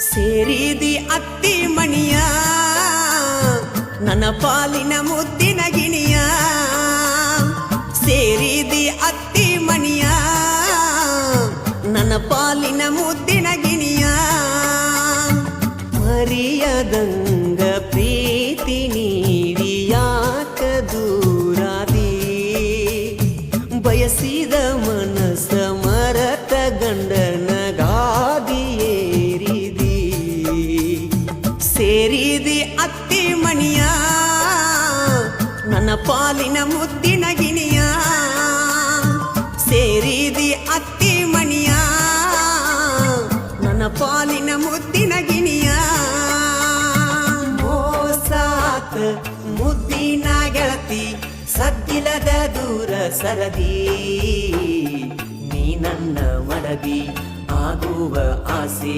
ಸೇರಿದಿ ಅತ್ತಿ ಮಣಿಯ ನನ್ನ ಪಾಲಿನ ಮುದ್ದಿನ ಗಿಣಿಯ ಸೇರಿದಿ ಅತ್ತಿ ಮಣಿಯ ನನ್ನ ಪಾಲಿನ ಮುದ್ದಿನ ಗಿಣಿಯ ಮರಿಯದಂಗ ಪ್ರೀತಿ ನೀಡಿ ಯಾಕ ದೂರಾದಿ ಬಯಸಿದ ಮನಸ್ಸ ಮರತ ಗಂಡನ ಗಾದಿಯೇರಿದಿ ಸೇರಿದಿ ಅತ್ತಿ ಮಣಿಯ ನನ್ನ ಪಾಲಿನ ಮುದ್ದಿನ ಗಿಣಿಯ ಸೇರಿದಿ ಅತ್ತಿ ಮಣಿಯ ನನ್ನ ಪಾಲಿನ ಮುದ್ದಿನ ಗಿಣಿಯ ಮೋಸಾತ ಮುದ್ದಿನ ಗೆಳತಿ ಸದ್ದಿಲ್ಲದ ದೂರ ಸರದಿ ನೀ ನನ್ನ ಮಡದಿ ಆಗುವ ಆಸೆ